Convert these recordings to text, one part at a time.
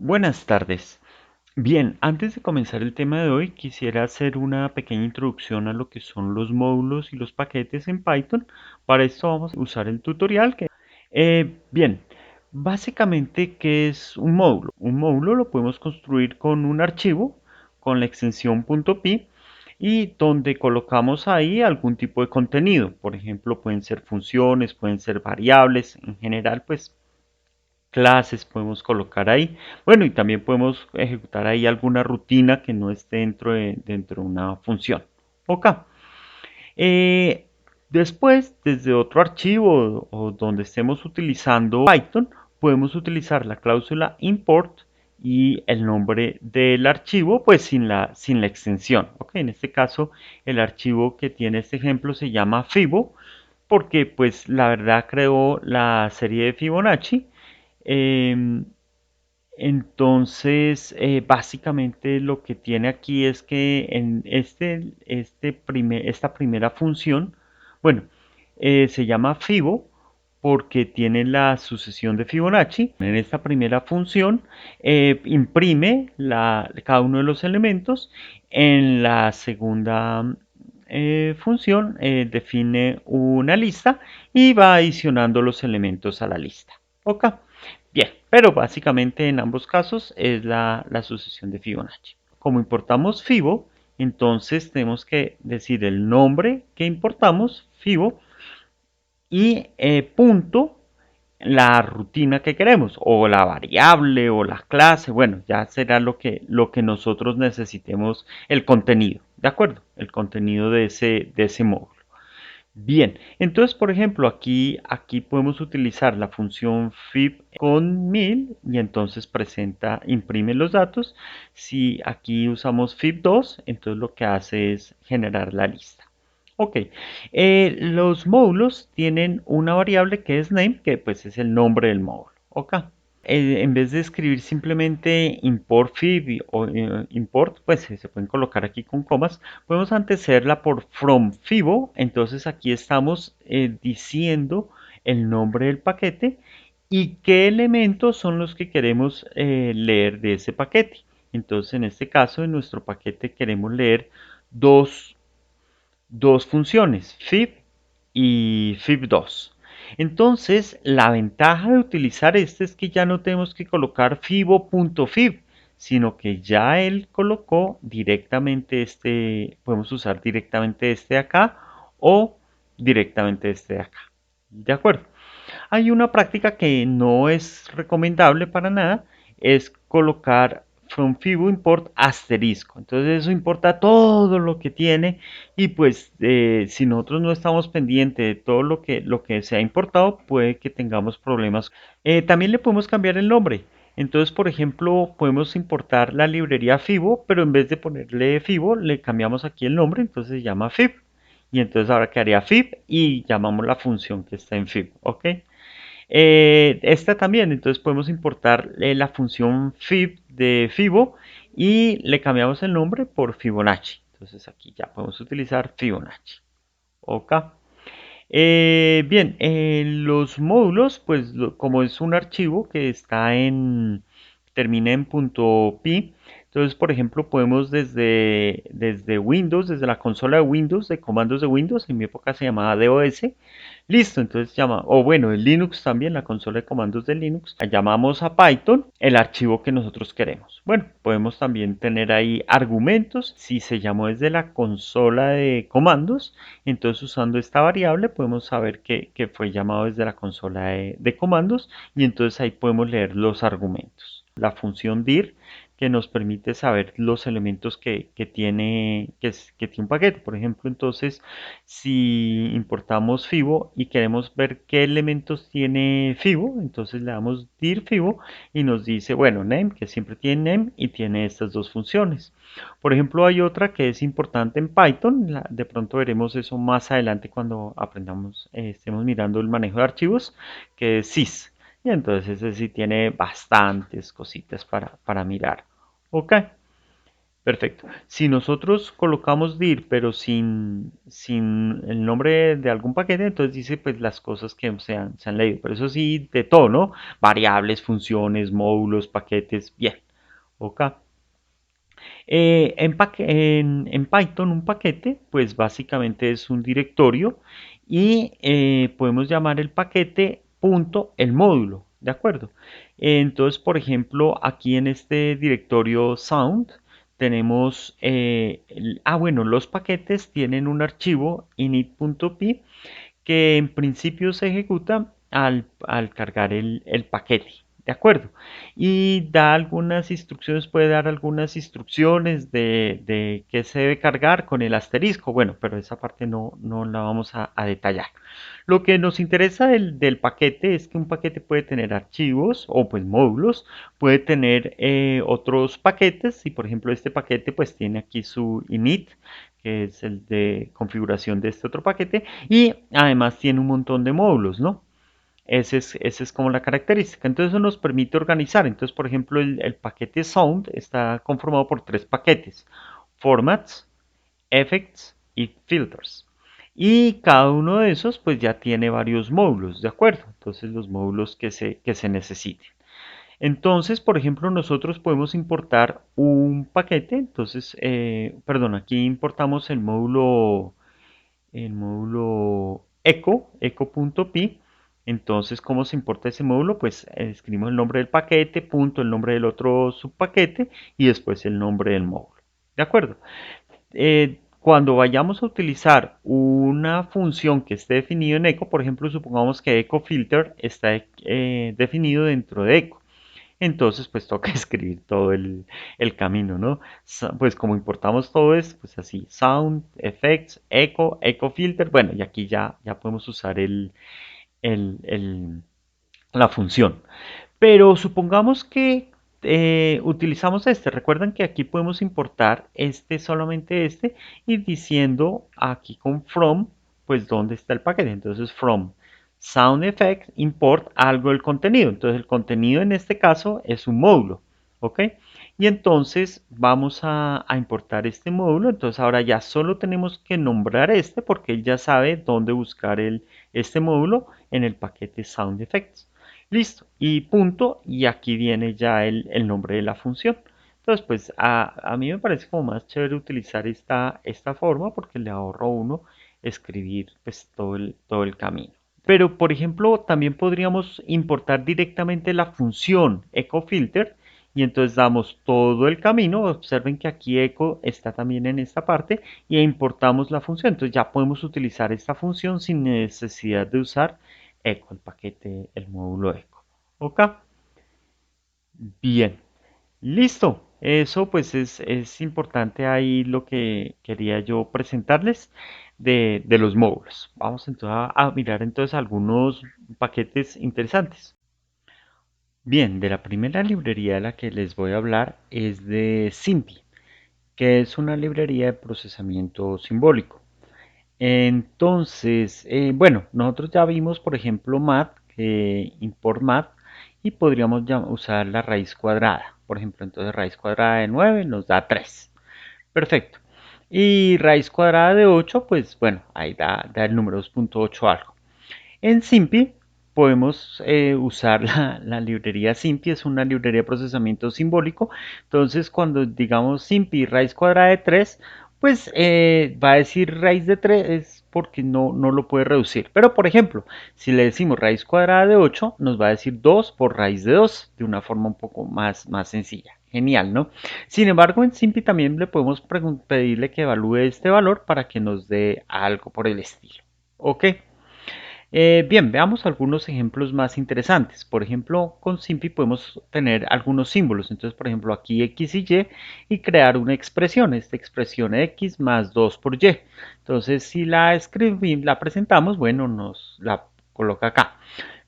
Buenas tardes. Bien, antes de comenzar el tema de hoy, quisiera hacer una pequeña introducción a lo que son los módulos y los paquetes en Python. Para esto vamos a usar el tutorial bien, básicamente, ¿qué es un módulo? Un módulo lo podemos construir con un archivo, con la extensión .py y donde colocamos ahí algún tipo de contenido. Por ejemplo, pueden ser funciones, pueden ser variables. En general, pues clases podemos colocar ahí. Bueno, y también podemos ejecutar ahí alguna rutina que no esté dentro de una función. Ok. Eh, Después, desde otro archivo o donde estemos utilizando Python, podemos utilizar la cláusula import y el nombre del archivo, pues sin la extensión. Ok, en este caso, el archivo que tiene este ejemplo se llama Fibo, porque pues la verdad creó la serie de Fibonacci. Em, Básicamente lo que tiene aquí es que en esta primera función, bueno, se llama Fibo porque tiene la sucesión de Fibonacci. En esta primera función imprime cada uno de los elementos. En la segunda función define una lista y va adicionando los elementos a la lista. ¿Ok? Bien, pero básicamente en ambos casos es la sucesión de Fibonacci. Como importamos Fibo, entonces tenemos que decir el nombre que importamos, Fibo, y punto la rutina que queremos, o la variable, o la clase, bueno, ya será lo que nosotros necesitemos, el contenido, ¿de acuerdo? El contenido de ese módulo. Bien, entonces por ejemplo aquí podemos utilizar la función fib con 1000 y entonces imprime los datos. Si aquí usamos fib2, entonces lo que hace es generar la lista. Ok, los módulos tienen una variable que es name, que pues es el nombre del módulo. Ok, en vez de escribir simplemente import fib o import, pues se pueden colocar aquí con comas, podemos antecederla por from fibo. Entonces aquí estamos diciendo el nombre del paquete y qué elementos son los que queremos leer de ese paquete. Entonces en este caso, en nuestro paquete queremos leer dos, dos funciones, fib y fib2. Entonces, la ventaja de utilizar este es que ya no tenemos que colocar fibo.fib, sino que ya él colocó directamente podemos usar directamente este de acá o directamente este de acá. ¿De acuerdo? Hay una práctica que no es recomendable para nada, es colocar from fibo import asterisco. Entonces eso importa todo lo que tiene y pues si nosotros no estamos pendientes de todo lo que se ha importado, puede que tengamos problemas. También le podemos cambiar el nombre. Entonces, por ejemplo, podemos importar la librería Fibo, pero en vez de ponerle Fibo, le cambiamos aquí el nombre, entonces se llama Fib. Y entonces ahora quedaría Fib y llamamos la función que está en Fib, ¿ok? Esta también, entonces podemos importar la función fib de Fibo y le cambiamos el nombre por Fibonacci. Entonces aquí ya podemos utilizar Fibonacci. Ok. Bien, los módulos, pues como es un archivo que termina en .py, entonces por ejemplo podemos desde Windows, desde la consola de Windows, de comandos de Windows, en mi época se llamaba DOS, listo, entonces o bueno, en Linux también, la consola de comandos de Linux, llamamos a Python el archivo que nosotros queremos. Bueno, podemos también tener ahí argumentos, si se llamó desde la consola de comandos, entonces usando esta variable podemos saber que fue llamado desde la consola de comandos y entonces ahí podemos leer los argumentos. La función dir que nos permite saber los elementos que tiene un paquete. Por ejemplo, entonces, si importamos Fibo y queremos ver qué elementos tiene Fibo, entonces le damos dir Fibo y nos dice, bueno, name, que siempre tiene name y tiene estas dos funciones. Por ejemplo, hay otra que es importante en Python, de pronto veremos eso más adelante cuando aprendamos, estemos mirando el manejo de archivos, que es sys. Y entonces ese sí tiene bastantes cositas para mirar. Ok, Perfecto. Si nosotros colocamos dir, pero sin el nombre de algún paquete, entonces dice pues las cosas que se han leído. Pero eso sí, de todo, ¿no? Variables, funciones, módulos, paquetes, bien. Ok. En Python un paquete, pues básicamente es un directorio y podemos llamar el paquete punto el módulo, ¿de acuerdo? Entonces, por ejemplo, aquí en este directorio sound tenemos, bueno, los paquetes tienen un archivo init.py que en principio se ejecuta al cargar el paquete, ¿de acuerdo? Y da algunas instrucciones, puede dar algunas instrucciones de qué se debe cargar con el asterisco, bueno, pero esa parte no la vamos a detallar. Lo que nos interesa del paquete es que un paquete puede tener archivos o pues módulos, puede tener otros paquetes y por ejemplo este paquete pues tiene aquí su init, que es el de configuración de este otro paquete y además tiene un montón de módulos, ¿no? Esa es como la característica. Entonces eso nos permite organizar. Entonces, por ejemplo, el paquete Sound está conformado por tres paquetes: Formats, Effects y Filters. Y cada uno de esos pues ya tiene varios módulos, ¿de acuerdo? Entonces los módulos que se necesiten. Entonces, por ejemplo, nosotros podemos importar un paquete. Entonces, perdón, aquí importamos el módulo echo.py. Entonces, ¿cómo se importa ese módulo? Pues escribimos el nombre del paquete, punto, el nombre del otro subpaquete y después el nombre del módulo. ¿De acuerdo? Cuando vayamos a utilizar una función que esté definido en echo, por ejemplo, supongamos que echo filter está definido dentro de echo. Entonces, pues toca escribir todo el camino, ¿no? Pues como importamos todo esto, pues así, sound, effects, echo filter, bueno, y aquí ya podemos usar el- el- la función. Pero supongamos que utilizamos este. Recuerden que aquí podemos importar solamente este, y diciendo aquí con from, pues dónde está el paquete. Entonces, from sound effect import algo del contenido. Entonces, el contenido en este caso es un módulo. ¿Ok? Y entonces vamos a importar este módulo. Entonces, ahora ya solo tenemos que nombrar este porque él ya sabe dónde buscar este módulo en el paquete sound effects. Listo, y punto, y aquí viene ya el nombre de la función. Entonces, pues a mí me parece como más chévere utilizar esta forma porque le ahorro a uno escribir pues todo el camino. Pero, por ejemplo, también podríamos importar directamente la función ecofilter y entonces damos todo el camino. Observen que aquí eco está también en esta parte y importamos la función. Entonces ya podemos utilizar esta función sin necesidad de usar eco, el paquete, el módulo eco. Ok, bien, listo. Eso pues es importante ahí lo que quería yo presentarles de los módulos. Vamos entonces a mirar entonces algunos paquetes interesantes. Bien, de la primera librería de la que les voy a hablar es de SIMPY, que es una librería de procesamiento simbólico. Entonces, bueno, nosotros ya vimos, por ejemplo, math, import math, y podríamos usar la raíz cuadrada. Por ejemplo, entonces raíz cuadrada de 9 nos da 3. Perfecto. Y raíz cuadrada de 8, pues bueno, ahí da el número 2.8 algo. En SIMPy podemos usar la librería SIMPy, es una librería de procesamiento simbólico. Entonces, cuando digamos SIMPy raíz cuadrada de 3, pues va a decir raíz de 3 es porque no lo puede reducir. Pero, por ejemplo, si le decimos raíz cuadrada de 8, nos va a decir 2 por raíz de 2, de una forma un poco más sencilla. Genial, ¿no? Sin embargo, en SIMPy también le podemos pedirle que evalúe este valor para que nos dé algo por el estilo. ¿Ok? Bien, veamos algunos ejemplos más interesantes. Por ejemplo, con SIMPy podemos tener algunos símbolos. Entonces, por ejemplo, aquí X y crear una expresión. Esta expresión X más 2 por Y. Entonces, si la escribimos, la presentamos, bueno, nos la coloca acá.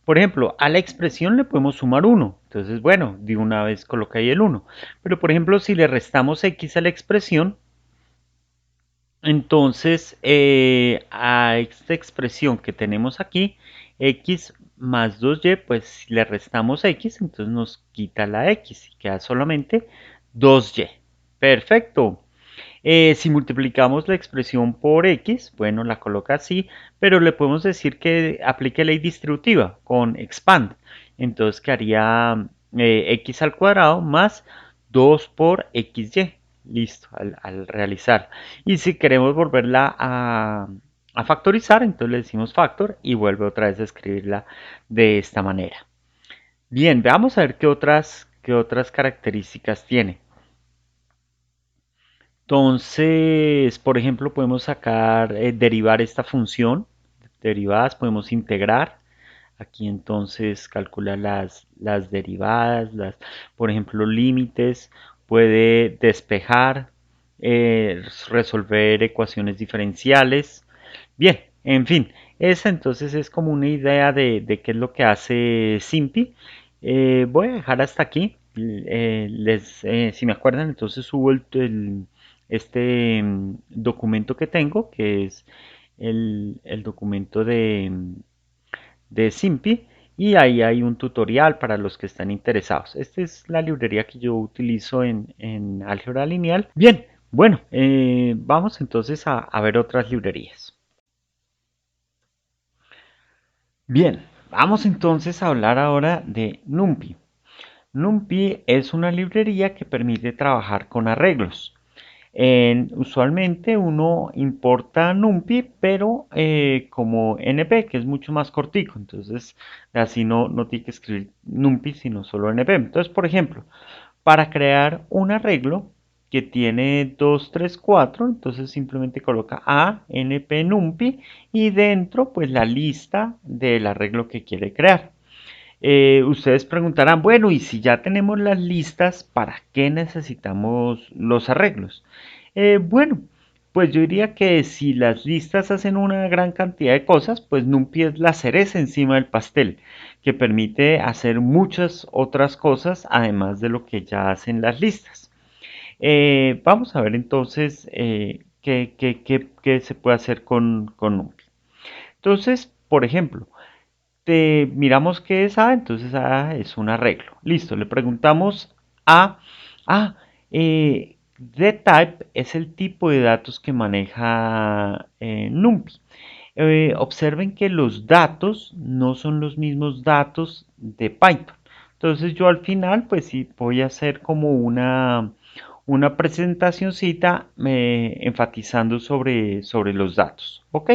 Por ejemplo, a la expresión le podemos sumar 1. Entonces, bueno, de una vez coloca ahí el 1. Pero, por ejemplo, si le restamos X a la expresión, entonces, a esta expresión que tenemos aquí, x más 2y, pues si le restamos x, entonces nos quita la x y queda solamente 2y. Perfecto. Si multiplicamos la expresión por x, bueno, la coloca así, pero le podemos decir que aplique ley distributiva con expand. Entonces quedaría x al cuadrado más 2 por xy. Listo, al realizar. Y si queremos volverla a factorizar, entonces le decimos factor y vuelve otra vez a escribirla de esta manera. Bien, veamos a ver qué otras características tiene. Entonces, por ejemplo, podemos sacar, derivar esta función. Derivadas, podemos integrar. Aquí entonces calcula las derivadas, por ejemplo, límites. Puede despejar, resolver ecuaciones diferenciales. Bien, en fin, esa entonces es como una idea de qué es lo que hace Simpi. Voy a dejar hasta aquí. Si me acuerdan, entonces subo este documento que tengo, que es el documento de Simpi, y ahí hay un tutorial para los que están interesados. Esta es la librería que yo utilizo en álgebra lineal. Bien, bueno, vamos entonces a ver otras librerías. Bien, vamos entonces a hablar ahora de NumPy. NumPy es una librería que permite trabajar con arreglos. Usualmente uno importa NumPy, pero como NP, que es mucho más cortico, entonces así no tiene que escribir NumPy, sino solo NP. Entonces, por ejemplo, para crear un arreglo que tiene 2, 3, 4, entonces simplemente coloca a np numpy y dentro pues la lista del arreglo que quiere crear. Ustedes preguntarán, bueno, y si ya tenemos las listas, ¿para qué necesitamos los arreglos? Bueno, pues yo diría que si las listas hacen una gran cantidad de cosas, pues NumPy es la cereza encima del pastel, que permite hacer muchas otras cosas además de lo que ya hacen las listas. Vamos a ver entonces qué se puede hacer con NumPy. Entonces, por ejemplo, miramos qué es A, entonces A es un arreglo. Listo, le preguntamos a A. DType es el tipo de datos que maneja NumPy. Observen que los datos no son los mismos datos de Python. Entonces yo al final pues sí voy a hacer como una presentacioncita enfatizando sobre los datos. ¿Ok?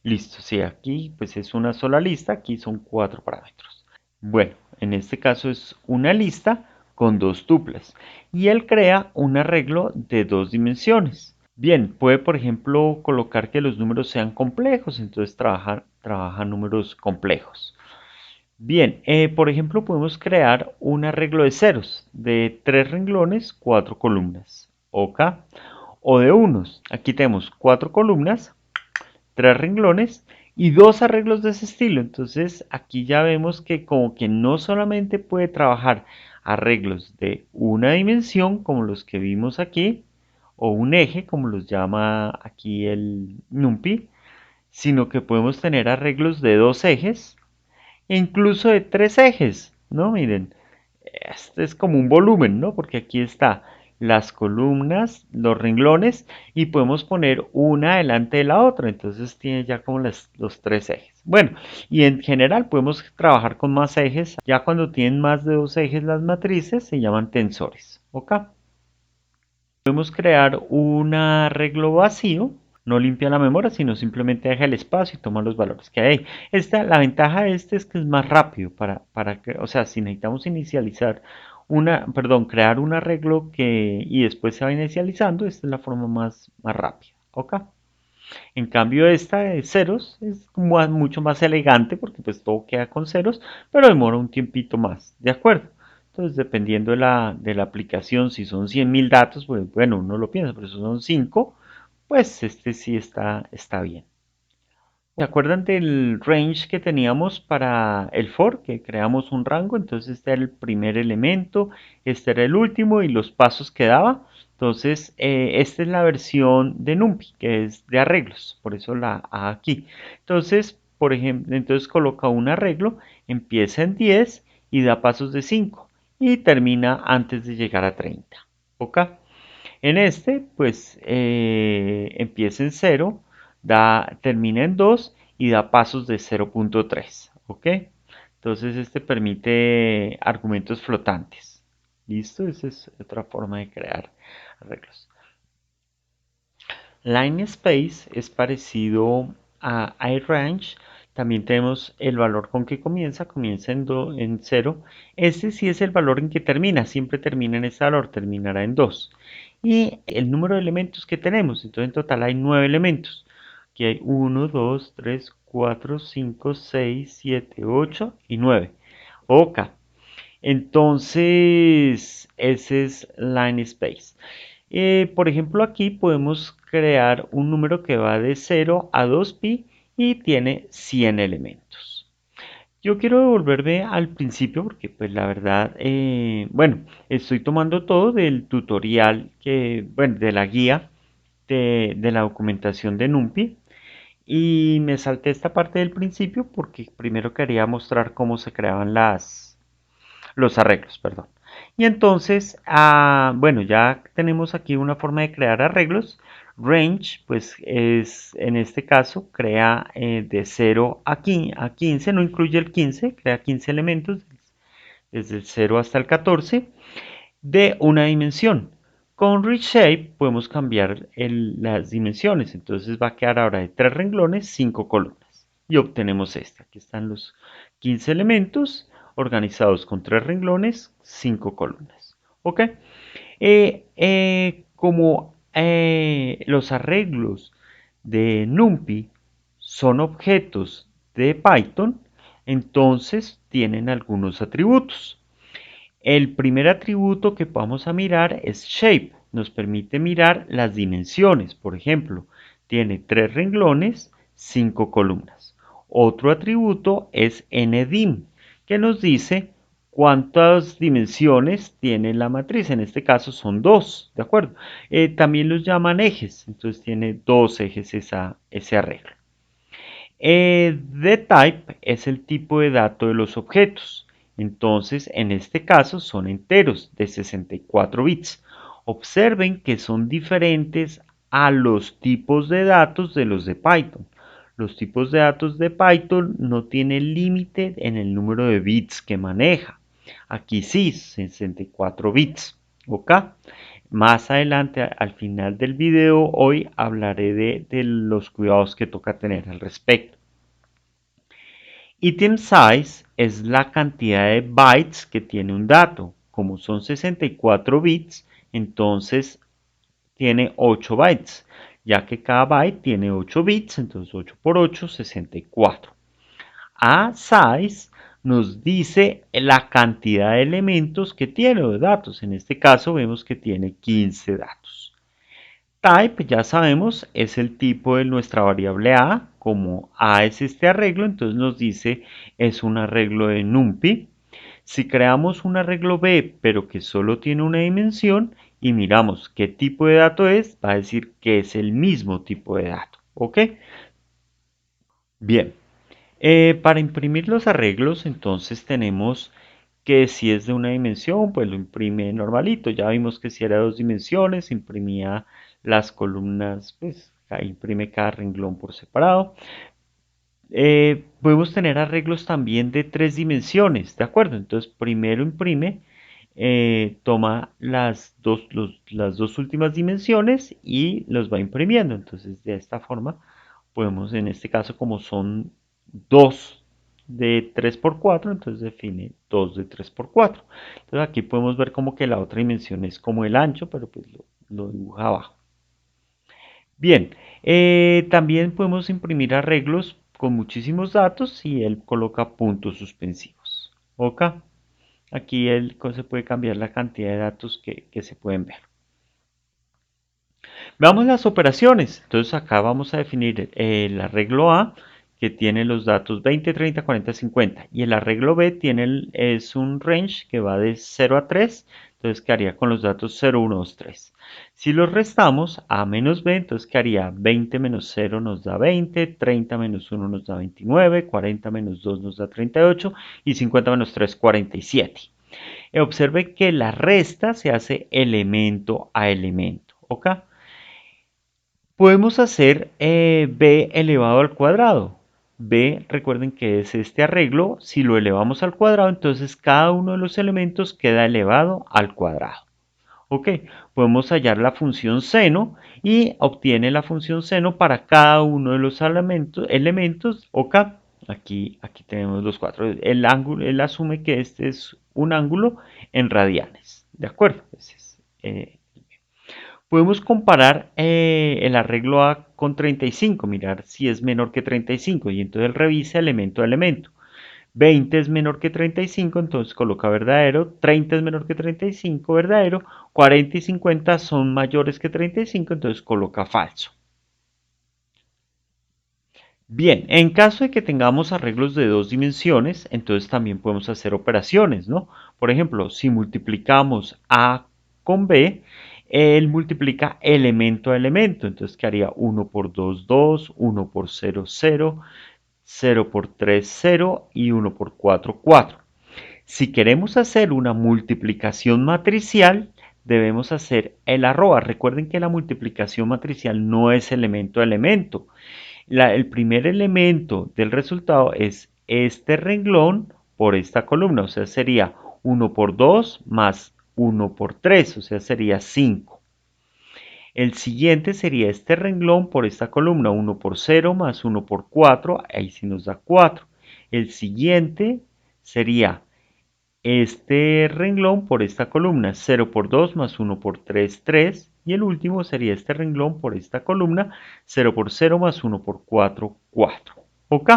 Listo, sí, aquí pues es una sola lista, aquí son 4 parámetros. Bueno, en este caso es una lista con 2 tuplas y él crea un arreglo de 2 dimensiones. Bien, puede por ejemplo colocar que los números sean complejos, entonces trabaja números complejos. Bien, por ejemplo podemos crear un arreglo de ceros de 3 renglones, 4 columnas, ¿ok? O de unos, aquí tenemos 4 columnas, 3 renglones y 2 arreglos de ese estilo. Entonces aquí ya vemos que como que no solamente puede trabajar arreglos de una dimensión como los que vimos aquí, o un eje como los llama aquí el NumPy, sino que podemos tener arreglos de 2 ejes e incluso de 3 ejes, ¿no? Miren, este es como un volumen, ¿no? Porque aquí está las columnas, los renglones y podemos poner una delante de la otra. Entonces tiene ya como los 3 ejes. Bueno, y en general podemos trabajar con más ejes. Ya cuando tienen más de 2 ejes las matrices se llaman tensores. ¿Ok? Podemos crear un arreglo vacío. No limpia la memoria, sino simplemente deja el espacio y toma los valores que hay ahí. La ventaja de este es que es más rápido o sea, si necesitamos inicializar crear un arreglo y después se va inicializando, esta es la forma más rápida. ¿Ok? En cambio, esta de ceros es mucho más elegante porque pues todo queda con ceros, pero demora un tiempito más, ¿de acuerdo? Entonces, dependiendo de la aplicación, si son 100.000 datos, pues bueno, uno lo piensa, pero si son 5, pues este sí está bien. ¿Se acuerdan del range que teníamos para el for? Que creamos un rango, entonces este era el primer elemento, este era el último y los pasos que daba. Entonces, esta es la versión de NumPy, que es de arreglos, por eso la A aquí. Entonces, por ejemplo, entonces coloca un arreglo, empieza en 10 y da pasos de 5 y termina antes de llegar a 30. ¿Ok? En este, pues empieza en 0, termina en 2 y da pasos de 0.3, ¿ok? Entonces este permite argumentos flotantes. ¿Listo? Esa es otra forma de crear arreglos. Line Space es parecido a iRange. También tenemos el valor con que comienza en 0. Este sí es el valor en que termina, siempre termina en ese valor, terminará en 2. Y el número de elementos que tenemos, entonces en total hay 9 elementos. Aquí hay 1, 2, 3, 4, 5, 6, 7, 8 y 9. Ok, entonces ese es Line Space. Por ejemplo, aquí podemos crear un número que va de 0 a 2pi y tiene 100 elementos. Yo quiero devolverme al principio porque pues la verdad, bueno, estoy tomando todo del tutorial bueno, de la guía de la documentación de NumPy y me salté esta parte del principio porque primero quería mostrar cómo se creaban los arreglos, perdón. Y entonces, bueno, ya tenemos aquí una forma de crear arreglos. Range, pues es en este caso, crea de 0 a 15, no incluye el 15, crea 15 elementos, desde el 0 hasta el 14, de una dimensión. Con Reshape podemos cambiar las dimensiones, entonces va a quedar ahora de 3 renglones, 5 columnas. Y obtenemos esta. Aquí están los 15 elementos organizados con 3 renglones, 5 columnas. ¿Ok? Como los arreglos de NumPy son objetos de Python, entonces tienen algunos atributos. El primer atributo que vamos a mirar es shape. Nos permite mirar las dimensiones. Por ejemplo, tiene 3 renglones, 5 columnas. Otro atributo es ndim, que nos dice cuántas dimensiones tiene la matriz. En este caso son 2, ¿de acuerdo? También los llaman ejes, entonces tiene 2 ejes ese arreglo. The type es el tipo de dato de los objetos. Entonces, en este caso son enteros de 64 bits. Observen que son diferentes a los tipos de datos de los de Python. Los tipos de datos de Python no tienen límite en el número de bits que maneja. Aquí sí, 64 bits. ¿Ok? Más adelante, al final del video, hoy hablaré de los cuidados que toca tener al respecto. Item size es la cantidad de bytes que tiene un dato. Como son 64 bits, entonces tiene 8 bytes, ya que cada byte tiene 8 bits, entonces 8 por 8, 64. A size nos dice la cantidad de elementos que tiene o de datos. En este caso vemos que tiene 15 datos. Type, ya sabemos, es el tipo de nuestra variable a. Como a es este arreglo, entonces nos dice es un arreglo de NumPy. Si creamos un arreglo b, pero que solo tiene una dimensión, y miramos qué tipo de dato es, va a decir que es el mismo tipo de dato. ¿Ok? Bien. Para imprimir los arreglos, entonces tenemos que si es de una dimensión, pues lo imprime normalito. Ya vimos que si era de 2 dimensiones, imprimía las columnas, pues imprime cada renglón por separado. Podemos tener arreglos también de 3 dimensiones, ¿de acuerdo? Entonces primero imprime, toma las dos últimas dimensiones y los va imprimiendo. Entonces de esta forma podemos, en este caso, como son 2 de 3 por 4, entonces define 2 de 3 por 4. Entonces aquí podemos ver como que la otra dimensión es como el ancho, pero pues lo dibuja abajo. Bien, también podemos imprimir arreglos con muchísimos datos y él coloca puntos suspensivos. ¿Ok? Aquí se puede cambiar la cantidad de datos que se pueden ver. Veamos las operaciones. Entonces acá vamos a definir el arreglo A, que tiene los datos 20, 30, 40, 50. Y el arreglo B es un range que va de 0 a 3. Entonces quedaría con los datos 0, 1, 2, 3. Si los restamos, A menos B, entonces quedaría 20 menos 0 nos da 20, 30 menos 1 nos da 29, 40 menos 2 nos da 38 y 50 menos 3, 47. Observe que la resta se hace elemento a elemento. ¿Ok? Podemos hacer b elevado al cuadrado. B, recuerden que es este arreglo. Si lo elevamos al cuadrado, entonces cada uno de los elementos queda elevado al cuadrado. Ok, podemos hallar la función seno y obtiene la función seno para cada uno de los elementos. Ok, aquí tenemos los cuatro. El ángulo, él asume que este es un ángulo en radianes. ¿De acuerdo? Podemos comparar el arreglo A con 35, mirar si es menor que 35 y entonces él revisa elemento a elemento. 20 es menor que 35, entonces coloca verdadero. 30 es menor que 35, verdadero. 40 y 50 son mayores que 35, entonces coloca falso. Bien, en caso de que tengamos arreglos de dos dimensiones, entonces también podemos hacer operaciones, ¿no? Por ejemplo, si multiplicamos A con B, él multiplica elemento a elemento. Entonces, ¿qué haría? 1 por 2, 2, 1 por 0, 0, 0 por 3, 0 y 1 por 4, 4. Si queremos hacer una multiplicación matricial, debemos hacer el arroba. Recuerden que la multiplicación matricial no es elemento a elemento. El primer elemento del resultado es este renglón por esta columna, o sea, sería 1 por 2 más 1 por 3, o sea, sería 5. El siguiente sería este renglón por esta columna, 1 por 0 más 1 por 4, ahí sí nos da 4. El siguiente sería este renglón por esta columna, 0 por 2 más 1 por 3, 3. Y el último sería este renglón por esta columna, 0 por 0 más 1 por 4, 4. ¿Ok?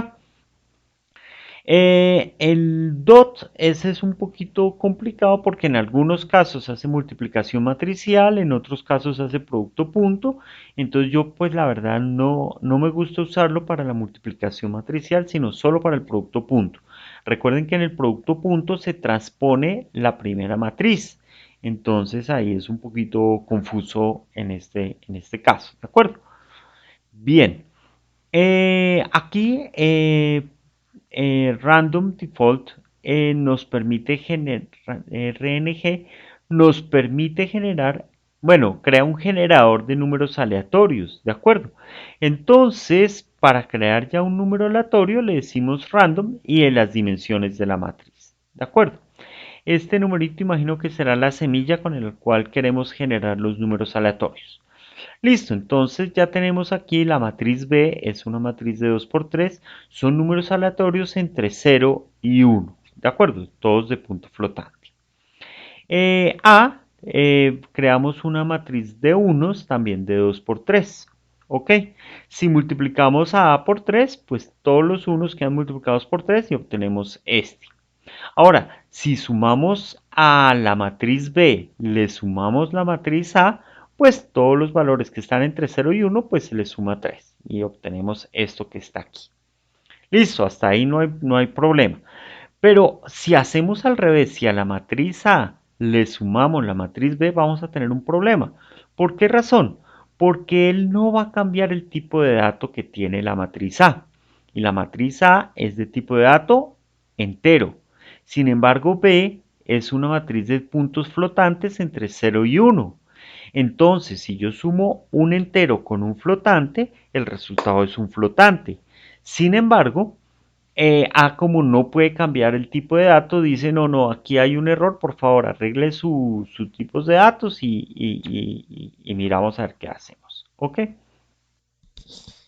El DOT, ese es un poquito complicado porque en algunos casos hace multiplicación matricial, en otros casos hace producto punto. Entonces yo pues la verdad no me gusta usarlo para la multiplicación matricial, sino solo para el producto punto. Recuerden que en el producto punto se transpone la primera matriz. Entonces ahí es un poquito confuso en este caso, ¿de acuerdo? Bien, aquí Random Default nos permite generar, RNG nos permite generar, bueno, crea un generador de números aleatorios, ¿de acuerdo? Entonces, para crear ya un número aleatorio le decimos random y en las dimensiones de la matriz, ¿de acuerdo? Este numerito imagino que será la semilla con el cual queremos generar los números aleatorios. Listo, entonces ya tenemos aquí la matriz B, es una matriz de 2 por 3, son números aleatorios entre 0 y 1, ¿de acuerdo? Todos de punto flotante. Creamos una matriz de unos también de 2 por 3, ¿ok? Si multiplicamos a A por 3, pues todos los unos quedan multiplicados por 3 y obtenemos este. Ahora, si sumamos a la matriz B, le sumamos la matriz A, pues todos los valores que están entre 0 y 1, pues se le suma 3 y obtenemos esto que está aquí. Listo, hasta ahí no hay problema. Pero si hacemos al revés, si a la matriz A le sumamos la matriz B, vamos a tener un problema. ¿Por qué razón? Porque él no va a cambiar el tipo de dato que tiene la matriz A. Y la matriz A es de tipo de dato entero. Sin embargo, B es una matriz de puntos flotantes entre 0 y 1. Entonces, si yo sumo un entero con un flotante, el resultado es un flotante. Sin embargo, como no puede cambiar el tipo de datos, dice, no, aquí hay un error, por favor, arregle sus tipos de datos y miramos a ver qué hacemos. ¿Ok?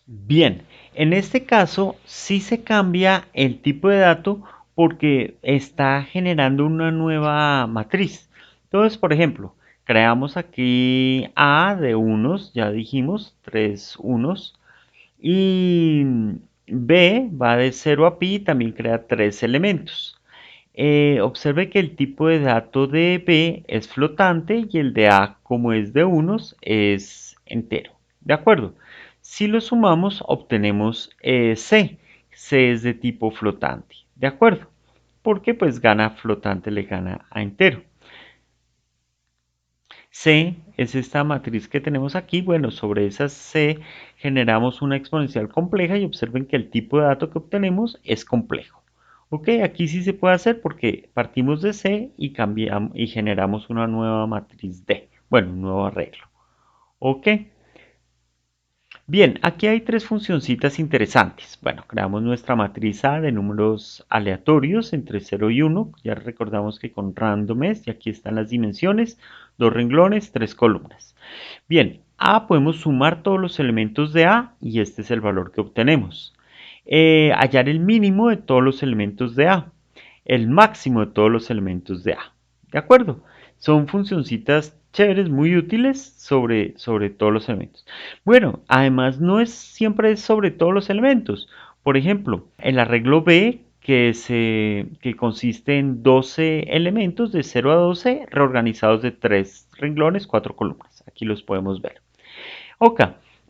Bien, en este caso sí se cambia el tipo de dato porque está generando una nueva matriz. Entonces, por ejemplo, creamos aquí A de unos, ya dijimos, tres unos, y B va de 0 a pi, también crea tres elementos. Observe que el tipo de dato de B es flotante y el de A, como es de unos, es entero. ¿De acuerdo? Si lo sumamos, obtenemos C. C es de tipo flotante. ¿De acuerdo? Porque pues gana flotante, le gana a entero. C es esta matriz que tenemos aquí. Bueno, sobre esa C generamos una exponencial compleja y observen que el tipo de dato que obtenemos es complejo. Ok, aquí sí se puede hacer porque partimos de C y cambiamos y generamos una nueva matriz D. Bueno, un nuevo arreglo. Ok. Bien, aquí hay tres funcioncitas interesantes. Bueno, creamos nuestra matriz A de números aleatorios entre 0 y 1. Ya recordamos que con random es, y aquí están las dimensiones, dos renglones, tres columnas. Bien, A podemos sumar todos los elementos de A y este es el valor que obtenemos. Hallar el mínimo de todos los elementos de A, el máximo de todos los elementos de A. ¿De acuerdo? Son funcioncitas chéveres, muy útiles sobre todos los elementos. Bueno, además no es siempre sobre todos los elementos. Por ejemplo, el arreglo B, que consiste en 12 elementos de 0 a 12 reorganizados de 3 renglones, 4 columnas. Aquí los podemos ver. Ok,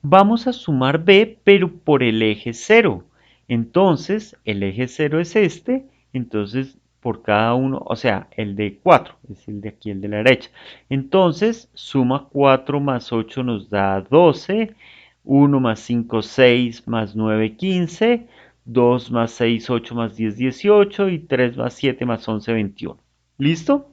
vamos a sumar B, pero por el eje 0. Entonces, el eje 0 es este, entonces por cada uno, o sea, el de 4, es el de aquí, el de la derecha. Entonces, suma 4 más 8 nos da 12, 1 más 5, 6 más 9, 15, 2 más 6, 8 más 10, 18 y 3 más 7 más 11, 21. ¿Listo?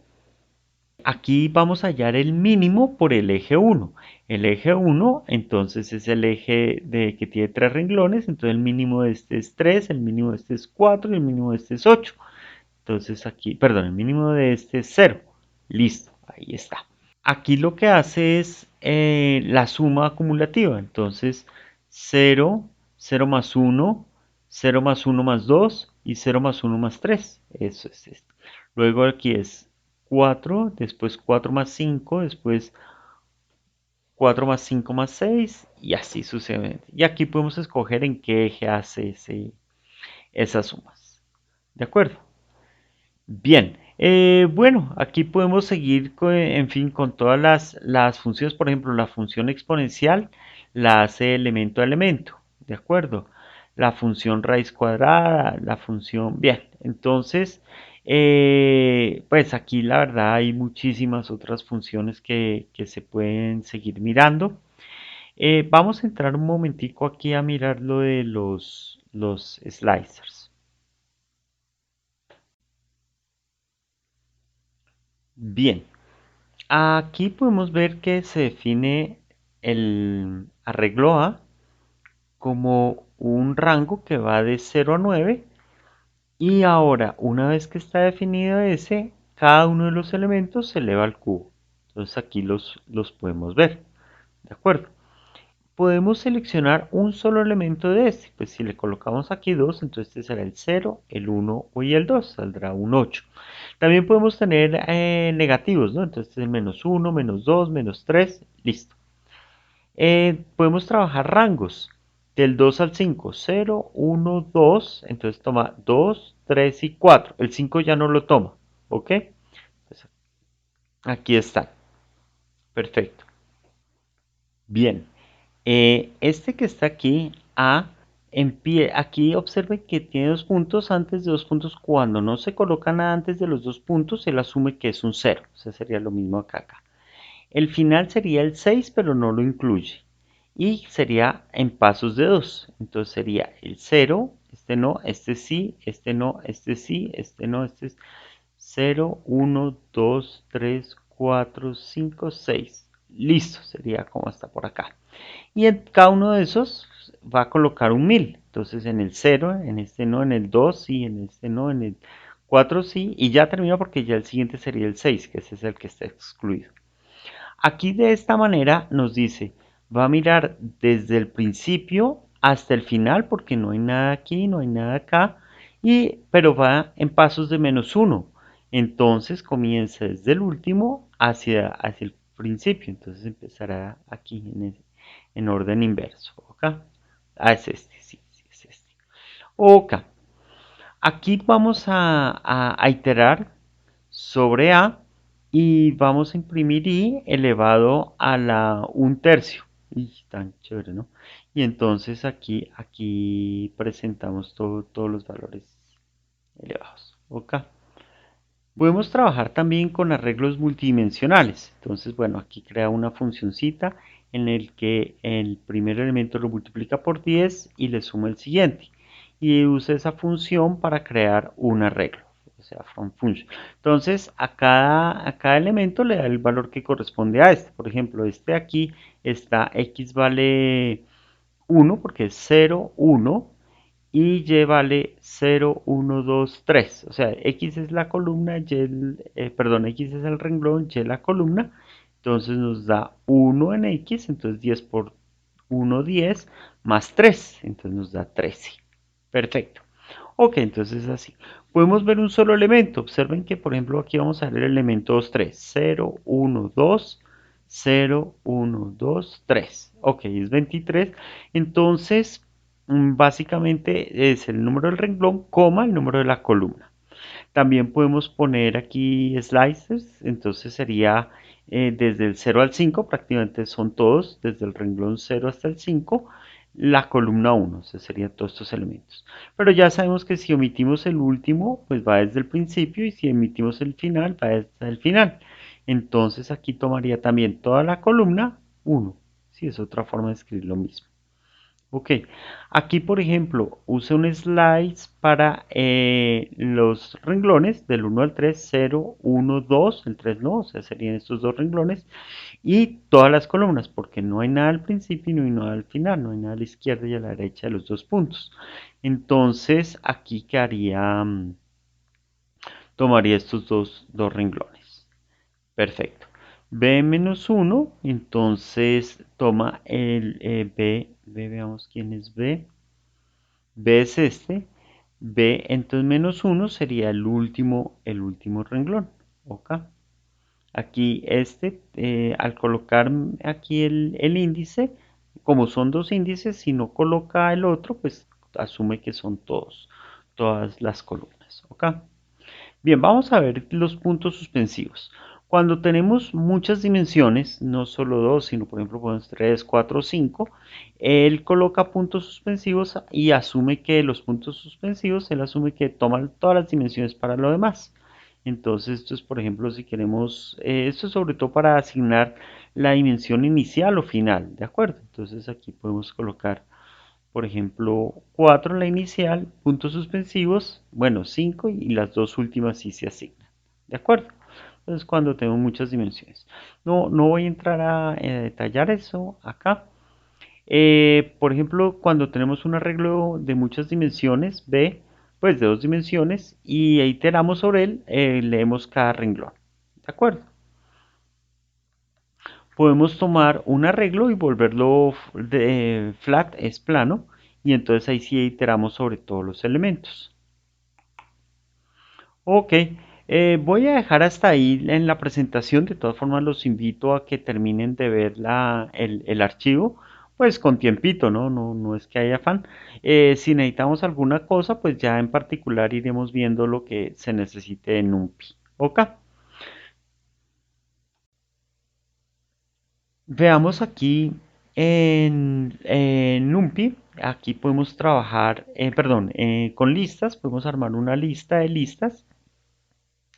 Aquí vamos a hallar el mínimo por el eje 1. El eje 1 entonces es el eje que tiene tres renglones, entonces el mínimo de este es 3, el mínimo de este es 4 y el mínimo de este es 8. Entonces aquí, perdón, el mínimo de este es 0. Listo, ahí está. Aquí lo que hace es la suma acumulativa. Entonces 0, 0 más 1, 0 más 1 más 2 y 0 más 1 más 3. Eso es esto. Luego aquí es 4, después 4 más 5, después 4 más 5 más 6 y así sucesivamente. Y aquí podemos escoger en qué eje hace esas sumas. ¿De acuerdo? Bien, bueno, aquí podemos seguir, en fin, con todas las funciones. Por ejemplo, la función exponencial la hace elemento a elemento, ¿de acuerdo? La función raíz cuadrada, la función... Bien, entonces, pues aquí la verdad hay muchísimas otras funciones que se pueden seguir mirando. Vamos a entrar un momentico aquí a mirar lo de los slicers. Bien. Aquí podemos ver que se define el arreglo A como un rango que va de 0 a 9 y ahora una vez que está definido ese, cada uno de los elementos se eleva al cubo. Entonces aquí los podemos ver, ¿de acuerdo? Podemos seleccionar un solo elemento de este, pues si le colocamos aquí 2, entonces este será el 0, el 1 y el 2, saldrá un 8. También podemos tener negativos, ¿no? Entonces el menos 1, menos 2, menos 3, listo. Podemos trabajar rangos del 2 al 5, 0, 1, 2, entonces toma 2, 3 y 4. El 5 ya no lo toma, ¿ok? Entonces, aquí está, perfecto. Bien, este que está aquí, A, en pie, aquí observen que tiene dos puntos antes de dos puntos. Cuando no se coloca nada antes de los dos puntos, él asume que es un 0. O sea, sería lo mismo acá. El final sería el 6, pero no lo incluye. Y sería en pasos de 2. Entonces sería el 0, este no, este sí, este no, este sí, este no, este es 0, 1, 2, 3, 4, 5, 6. Listo, sería como está por acá. Y en cada uno de esos va a colocar un 1000. Entonces en el 0, en este no, en el 2 sí, en este no, en el 4 sí. Y ya termina porque ya el siguiente sería el 6, que ese es el que está excluido. Aquí de esta manera nos dice, va a mirar desde el principio hasta el final porque no hay nada aquí, no hay nada acá, pero va en pasos de -1. Entonces comienza desde el último hacia el principio. Entonces empezará aquí en orden inverso. ¿Ok? Ah, es este, sí, sí, es este. Ok. Aquí vamos a iterar sobre A y vamos a imprimir I elevado a la un tercio. Y tan chévere, ¿no? Y entonces aquí presentamos todos los valores elevados. ¿Ok? Podemos trabajar también con arreglos multidimensionales. Entonces, bueno, aquí crea una funcioncita en el que el primer elemento lo multiplica por 10 y le suma el siguiente. Y usa esa función para crear un arreglo. sea, from function. Entonces, a cada elemento le da el valor que corresponde a este. Por ejemplo, este aquí está x vale 1 porque es 0, 1 y y vale 0, 1, 2, 3. O sea, x es la columna, perdón, x es el renglón, y la columna. Entonces nos da 1 en x, entonces 10 por 1, 10, más 3, entonces nos da 13. Perfecto. Ok, entonces así. Podemos ver un solo elemento. Observen que, por ejemplo, aquí vamos a ver el elemento 2, 3. 0, 1, 2, 0, 1, 2, 3. Ok, es 23. Entonces, básicamente es el número del renglón, coma el número de la columna. También podemos poner aquí slices, entonces sería desde el 0 al 5, prácticamente son todos, desde el renglón 0 hasta el 5, la columna 1, o sea, serían todos estos elementos. Pero ya sabemos que si omitimos el último, pues va desde el principio, y si omitimos el final, va desde el final. Entonces aquí tomaría también toda la columna 1, si es otra forma de escribir lo mismo. Ok, aquí por ejemplo use un slice para los renglones del 1 al 3, 0, 1, 2, el 3 no, o sea, serían estos dos renglones y todas las columnas, porque no hay nada al principio y no hay nada al final, no hay nada a la izquierda y a la derecha de los dos puntos. Entonces aquí quedaría, tomaría estos dos renglones. Perfecto. B-1, entonces toma el B, veamos quién es B. B es este. B, entonces menos 1 sería el último renglón. ¿Ok? Aquí al colocar aquí el índice, como son dos índices, si no coloca el otro, pues asume que son todas las columnas. ¿Ok? Bien, vamos a ver los puntos suspensivos. Cuando tenemos muchas dimensiones, no solo dos, sino por ejemplo podemos 3, 4, 5, él coloca puntos suspensivos y asume que los puntos suspensivos, él asume que toman todas las dimensiones para lo demás. Entonces, esto es por ejemplo si queremos, esto es sobre todo para asignar la dimensión inicial o final, ¿de acuerdo? Entonces aquí podemos colocar por ejemplo, 4 en la inicial, puntos suspensivos, bueno, 5 y las dos últimas sí se asignan. ¿De acuerdo? Entonces, cuando tengo muchas dimensiones. No voy a entrar a detallar eso acá. Por ejemplo, cuando tenemos un arreglo de muchas dimensiones, B, pues de dos dimensiones, y iteramos sobre él, leemos cada renglón. ¿De acuerdo? Podemos tomar un arreglo y volverlo flat, es plano, y entonces ahí sí iteramos sobre todos los elementos. Ok, voy a dejar hasta ahí en la presentación. De todas formas los invito a que terminen de ver el archivo, pues con tiempito, ¿no? No es que haya afán. Si necesitamos alguna cosa, pues ya en particular iremos viendo lo que se necesite en NumPy. Ok. Veamos aquí en NumPy, aquí podemos trabajar, perdón, con listas, podemos armar una lista de listas.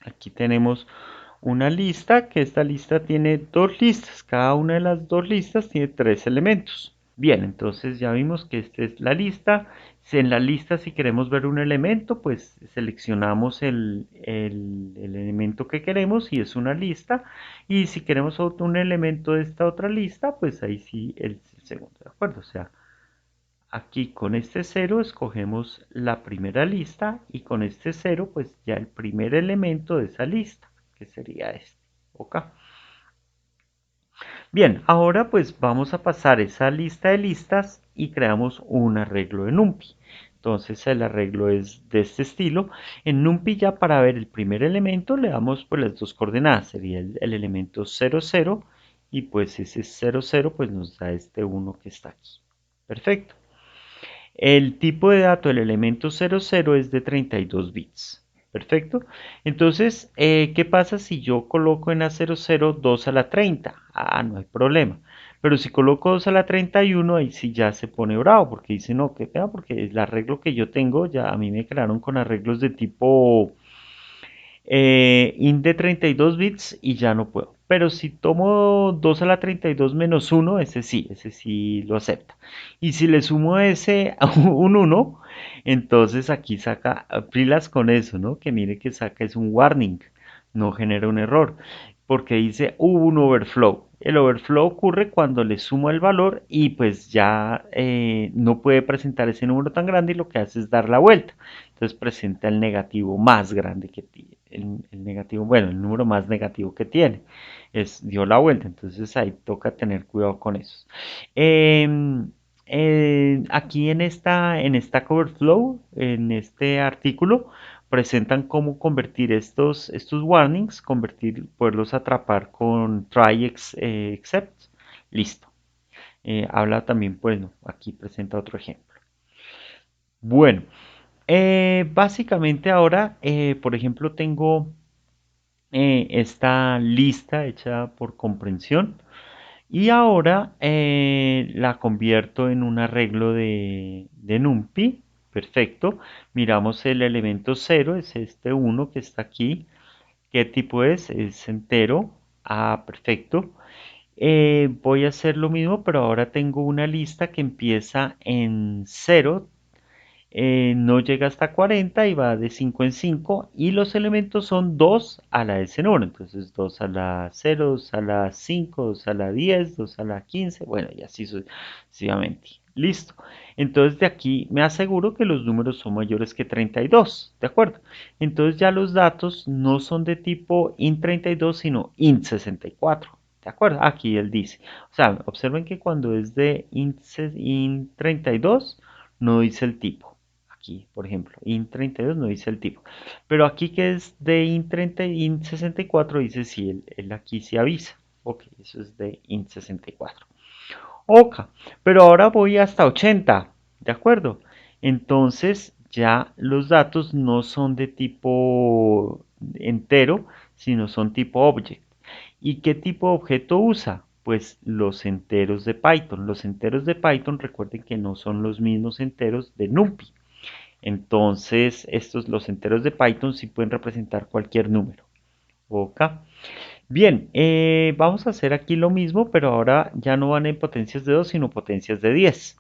Aquí tenemos una lista, que esta lista tiene dos listas, cada una de las dos listas tiene tres elementos. Bien, entonces ya vimos que esta es la lista. Si en la lista si queremos ver un elemento, pues seleccionamos el elemento que queremos y es una lista. Y si queremos un elemento de esta otra lista, pues ahí sí el segundo, ¿de acuerdo? O sea, aquí con este cero escogemos la primera lista y con este cero pues ya el primer elemento de esa lista, que sería este. ¿Ok? Bien, ahora pues vamos a pasar esa lista de listas y creamos un arreglo de NumPy. Entonces el arreglo es de este estilo. En NumPy ya para ver el primer elemento le damos pues las dos coordenadas. Sería el elemento 0, 0 y pues ese 0, 0 pues nos da este 1 que está aquí. Perfecto. El tipo de dato del elemento 00 es de 32 bits. Perfecto. Entonces, ¿qué pasa si yo coloco en A00 2 a la 30? Ah, no hay problema. Pero si coloco 2 a la 31, ahí sí ya se pone bravo, porque dice, no, qué pena, porque el arreglo que yo tengo, ya a mí me crearon con arreglos de tipo int de 32 bits y ya no puedo. pero si tomo 2 a la 32 menos uno, ese sí lo acepta. Y si le sumo ese a un uno, entonces aquí saca pilas con eso, ¿no? Que mire que saca es un warning, no genera un error, porque dice hubo un overflow. El overflow ocurre cuando le sumo el valor y pues ya no puede presentar ese número tan grande y lo que hace es dar la vuelta. Entonces presenta el negativo más grande que tiene, el negativo, bueno, el número más negativo que tiene. Dio la vuelta, entonces ahí toca tener cuidado con eso. Aquí en Stack Overflow, en este artículo, presentan cómo convertir estos warnings, poderlos atrapar con except. Listo. Habla también, bueno, aquí presenta otro ejemplo. Bueno, básicamente ahora, por ejemplo, tengo esta lista hecha por comprensión y ahora la convierto en un arreglo de NumPy. Perfecto. Miramos el elemento 0, es este uno que está aquí. ¿Qué tipo es? Es entero. Ah, perfecto. Voy a hacer lo mismo, pero ahora tengo una lista que empieza en 0, no llega hasta 40 y va de 5 en 5 y los elementos son 2 a la S1, entonces 2 a la 0, 2 a la 5, 2 a la 10, 2 a la 15, bueno, y así sucesivamente. Listo. Entonces de aquí me aseguro que los números son mayores que 32, ¿de acuerdo? Entonces ya los datos no son de tipo int32, sino int64. ¿De acuerdo? Aquí él dice. O sea, observen que cuando es de int32 no dice el tipo. Aquí, por ejemplo, int32 no dice el tipo. Pero aquí que es de int64 dice si él aquí sí avisa. Ok, eso es de int64. Ok, pero ahora voy hasta 80, ¿de acuerdo? Entonces ya los datos no son de tipo entero, sino son tipo object. ¿Y qué tipo de objeto usa? Pues los enteros de Python. Los enteros de Python, recuerden que no son los mismos enteros de NumPy. Entonces, los enteros de Python sí pueden representar cualquier número. Ok. Bien, vamos a hacer aquí lo mismo, pero ahora ya no van en potencias de 2, sino potencias de 10.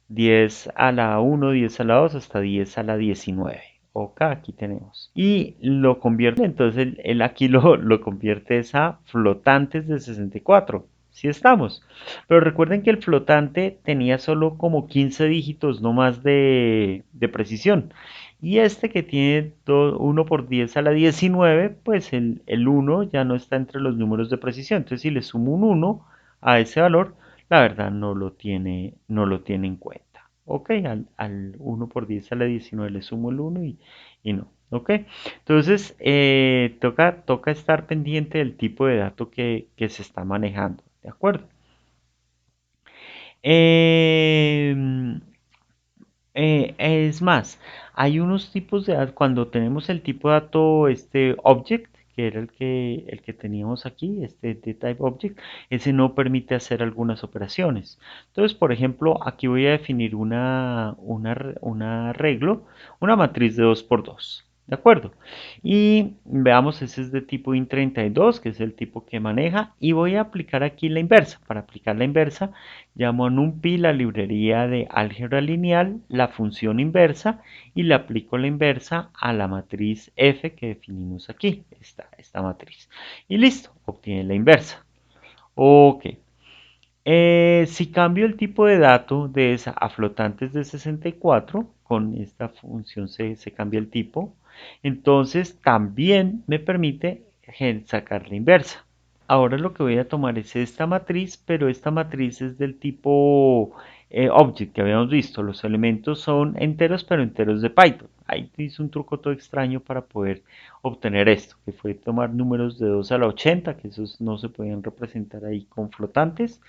10 a la 1, 10 a la 2, hasta 10 a la 19. Ok, aquí tenemos. Y lo convierte, entonces él aquí lo convierte a flotantes de 64. Sí estamos. Pero recuerden que el flotante tenía solo como 15 dígitos, no más de precisión. Y este que tiene 1 por 10 a la 19, pues el 1 ya no está entre los números de precisión. Entonces si le sumo un 1 a ese valor, la verdad no lo tiene en cuenta. Ok, al 1 por 10 a la 19 le sumo el 1 y no. Ok, entonces toca estar pendiente del tipo de dato que se está manejando. ¿De acuerdo? Em, es más, hay unos tipos de datos, cuando tenemos el tipo de dato, este object, que era el que teníamos aquí, este de type object, ese no permite hacer algunas operaciones. Entonces, por ejemplo, aquí voy a definir un arreglo, una matriz de 2 por 2. ¿De acuerdo? Y veamos, ese es de tipo int32, que es el tipo que maneja, y voy a aplicar aquí la inversa. Para aplicar la inversa, llamo a NumPy la librería de álgebra lineal, la función inversa, y le aplico la inversa a la matriz f que definimos aquí, esta matriz. Y listo, obtiene la inversa. Ok. Si cambio el tipo de dato de esa a flotantes de 64, con esta función se cambia el tipo, entonces también me permite sacar la inversa. Ahora lo que voy a tomar es esta matriz, pero esta matriz es del tipo object que habíamos visto. Los elementos son enteros, pero enteros de Python. Ahí hice un truco todo extraño para poder obtener esto, que fue tomar números de 2 a la 80, que esos no se podían representar ahí con flotantes,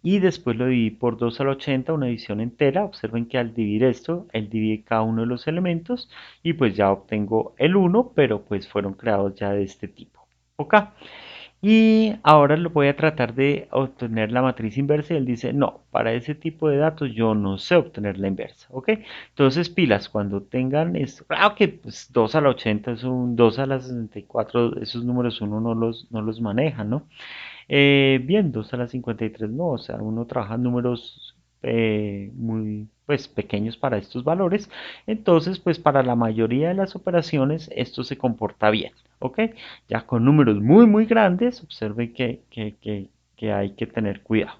y después lo dividí por 2 a la 80, una división entera. Observen que al dividir esto, él divide cada uno de los elementos y pues ya obtengo el 1, pero pues fueron creados ya de este tipo. ¿Ok? Y ahora lo voy a tratar de obtener la matriz inversa y él dice, no, para ese tipo de datos yo no sé obtener la inversa, ¿ok? Entonces pilas, cuando tengan esto, claro que pues 2 a la 80 es un 2 a la 64, esos números uno no los maneja, ¿no? Bien, 2 a la 53 no, o sea, uno trabaja números muy pues pequeños para estos valores, entonces pues para la mayoría de las operaciones esto se comporta bien, ¿ok? Ya con números muy grandes, observen que hay que tener cuidado.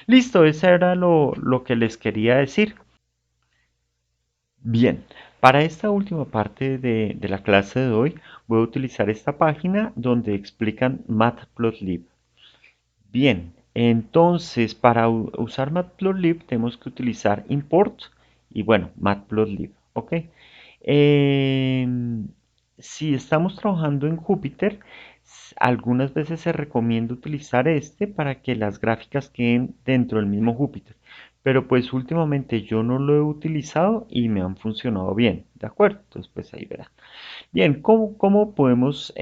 Listo, eso era lo que les quería decir. Bien, para esta última parte de la clase de hoy voy a utilizar esta página donde explican Matplotlib. Bien, entonces para usar Matplotlib tenemos que utilizar import y bueno, Matplotlib, ¿ok? Em, si estamos trabajando en Júpiter, algunas veces se recomienda utilizar este para que las gráficas queden dentro del mismo Júpiter. Pero pues últimamente yo no lo he utilizado y me han funcionado bien, ¿de acuerdo? Entonces pues ahí verán. Bien, ¿cómo podemos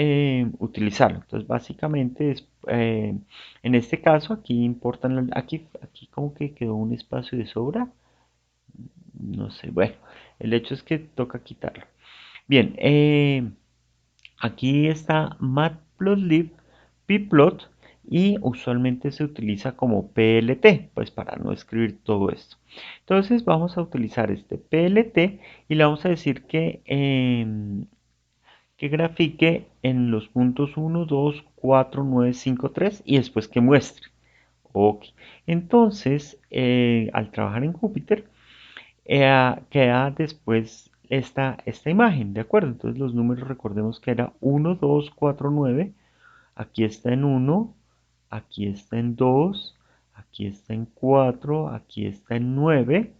utilizarlo? Entonces, básicamente, en este caso, aquí importan, aquí como que quedó un espacio de sobra, no sé, bueno, el hecho es que toca quitarlo. Bien, aquí está Matplotlib, pplot, y usualmente se utiliza como PLT, pues para no escribir todo esto. Entonces, vamos a utilizar este PLT y le vamos a decir que grafique en los puntos 1, 2, 4, 9, 5, 3 y después que muestre. Ok, entonces al trabajar en Júpiter queda después esta imagen, ¿de acuerdo? Entonces los números recordemos que era 1, 2, 4, 9, aquí está en 1, aquí está en 2, aquí está en 4, aquí está en 9,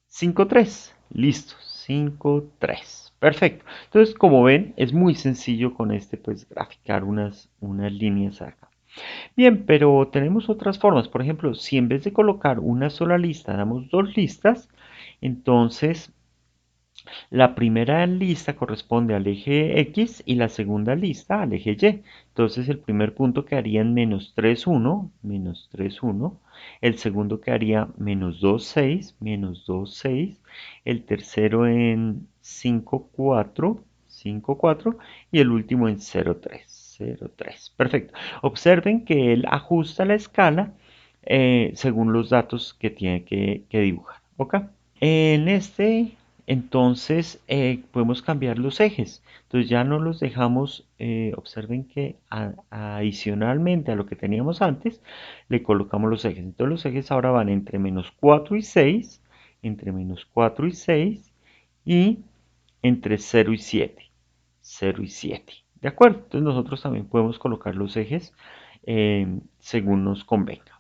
5 3, listo, 5 3, perfecto. Entonces, como ven, es muy sencillo con este, pues, graficar unas líneas acá. Bien, pero tenemos otras formas. Por ejemplo, si en vez de colocar una sola lista, damos dos listas, entonces la primera lista corresponde al eje X y la segunda lista al eje Y. Entonces el primer punto quedaría en menos 3, 1, menos 3, 1. El segundo quedaría menos 2, 6, menos 2, 6. El tercero en 5, 4, 5, 4. Y el último en 0, 3, 0, 3. Perfecto. Observen que él ajusta la escala según los datos que tiene que dibujar. ¿Ok? En este, entonces, podemos cambiar los ejes. Entonces ya no los dejamos, observen que adicionalmente a lo que teníamos antes, le colocamos los ejes. Entonces los ejes ahora van entre menos 4 y 6, entre menos 4 y 6 y entre 0 y 7. 0 y 7. ¿De acuerdo? Entonces nosotros también podemos colocar los ejes según nos convenga.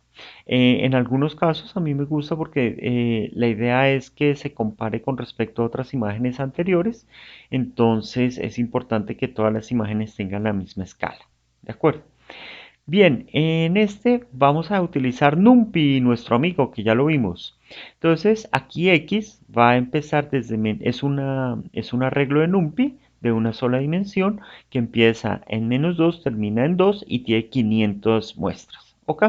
En algunos casos a mí me gusta porque la idea es que se compare con respecto a otras imágenes anteriores, entonces es importante que todas las imágenes tengan la misma escala. ¿De acuerdo? Bien, en este vamos a utilizar NumPy, nuestro amigo, que ya lo vimos. Entonces, aquí X va a empezar es un arreglo de NumPy de una sola dimensión que empieza en menos 2, termina en 2 y tiene 500 muestras. ¿Ok?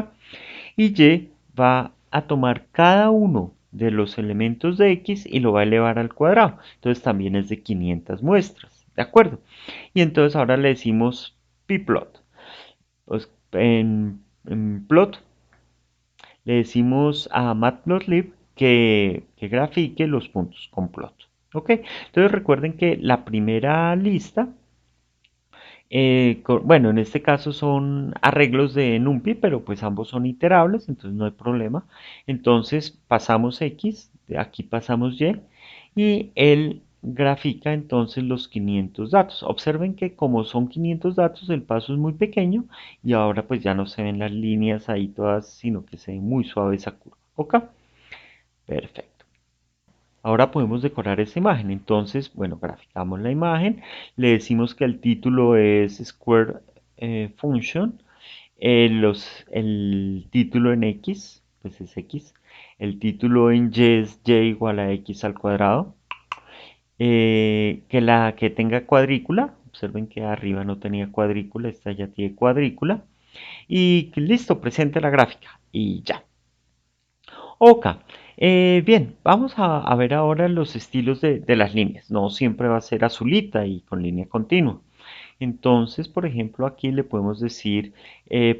Y Y va a tomar cada uno de los elementos de X y lo va a elevar al cuadrado. Entonces también es de 500 muestras. ¿De acuerdo? Y entonces ahora le decimos pplot. Pues en plot le decimos a Matplotlib que grafique los puntos con plot. ¿Ok? Entonces recuerden que la primera lista, bueno, en este caso son arreglos de NumPy, pero pues ambos son iterables, entonces no hay problema. Entonces pasamos X, de aquí pasamos y él grafica entonces los 500 datos. Observen que como son 500 datos, el paso es muy pequeño y ahora pues ya no se ven las líneas ahí todas, sino que se ve muy suave esa curva. ¿Ok? Perfecto. Ahora podemos decorar esa imagen. Entonces, bueno, graficamos la imagen. Le decimos que el título es Square Function. El título en X, pues es X. El título en Y es Y igual a X al cuadrado. Que tenga cuadrícula, observen que arriba no tenía cuadrícula, esta ya tiene cuadrícula. Y listo, presente la gráfica. Y ya. Ok, bien, vamos a ver ahora los estilos de las líneas. No siempre va a ser azulita y con línea continua. Entonces, por ejemplo, aquí le podemos decir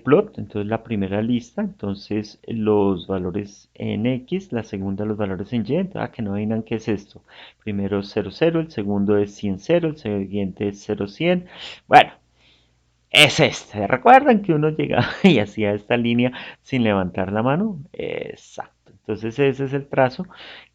plot, entonces la primera lista, entonces los valores en X, la segunda los valores en Y, que no adivinan qué es esto. Primero 0, 0, el segundo es 100, 0, el siguiente es 0, 100. Bueno, es este. ¿Recuerdan que uno llegaba y hacía esta línea sin levantar la mano? Exacto. Entonces ese es el trazo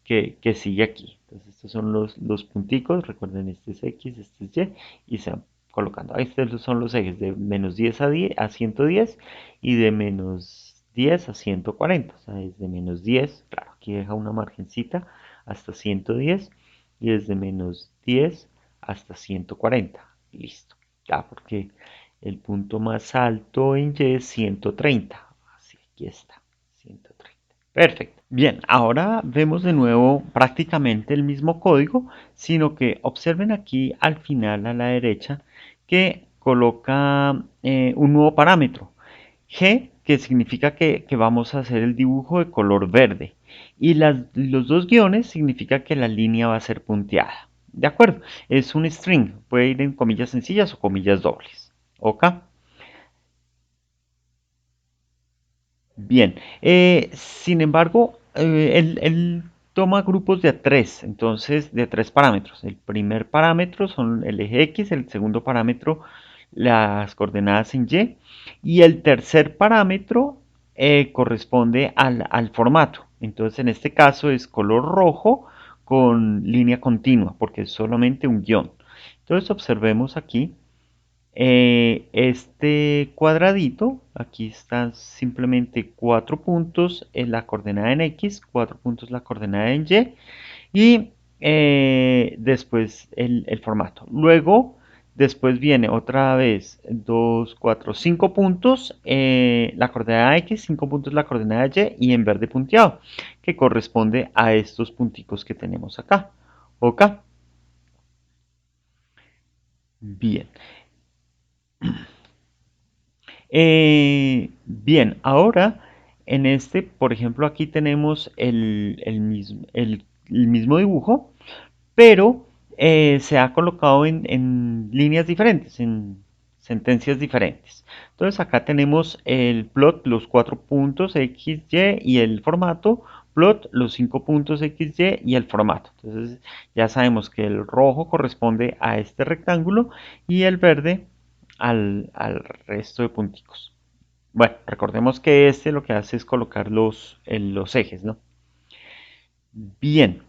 que sigue aquí. Entonces estos son los punticos. Recuerden, este es X, este es Y. Y se van colocando. Ahí estos son los ejes de menos 10 a 110 y de menos 10 a 140. O sea, desde menos 10, claro, aquí deja una margencita hasta 110 y desde menos 10 hasta 140. Listo. Ya, porque el punto más alto en Y es 130. Así, aquí está, 130. Perfecto. Bien, ahora vemos de nuevo prácticamente el mismo código, sino que observen aquí al final a la derecha que coloca un nuevo parámetro, G, que significa que vamos a hacer el dibujo de color verde. Y los dos guiones significa que la línea va a ser punteada. ¿De acuerdo? Es un string, puede ir en comillas sencillas o comillas dobles. ¿Ok? Bien. Sin embargo, él toma grupos de tres, entonces de tres parámetros. El primer parámetro son el eje X, el segundo parámetro las coordenadas en y el tercer parámetro corresponde al formato. Entonces en este caso es color rojo con línea continua, porque es solamente un guión. Entonces observemos aquí este cuadradito, aquí están simplemente 4 puntos en la coordenada en X, 4 puntos la coordenada en Y después el formato. Luego, después viene otra vez 2, 4, 5 puntos la coordenada X, 5 puntos la coordenada Y en verde punteado, que corresponde a estos punticos que tenemos acá. ¿Ok? Bien. Bien, ahora en este, por ejemplo, aquí tenemos el mismo dibujo, pero se ha colocado en líneas diferentes, en sentencias diferentes. Entonces acá tenemos el plot, los 4 puntos X, Y y el formato, plot, los 5 puntos X, Y el formato. Entonces ya sabemos que el rojo corresponde a este rectángulo y el verde al resto de punticos. Bueno, recordemos que este lo que hace es colocar los ejes, ¿no? Bien.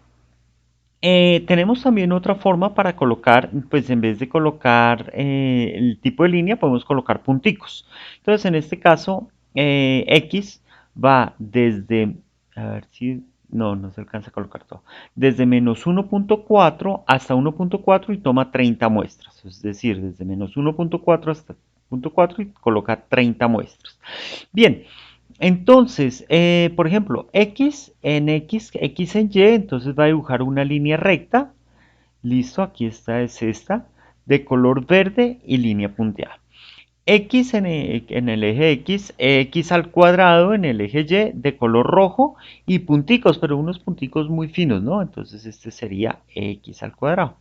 Tenemos también otra forma para colocar, pues en vez de colocar el tipo de línea, podemos colocar punticos. Entonces, en este caso, X va desde, a ver si, no se alcanza a colocar todo, desde menos 1.4 hasta 1.4 y toma 30 muestras. Es decir, desde menos 1.4 hasta 1.4 y coloca 30 muestras. Bien, entonces, por ejemplo, X en Y, entonces va a dibujar una línea recta. Listo, aquí está, es esta, de color verde y línea punteada. X en el eje X, X al cuadrado en el eje Y de color rojo y punticos, pero unos punticos muy finos, ¿no? Entonces este sería X al cuadrado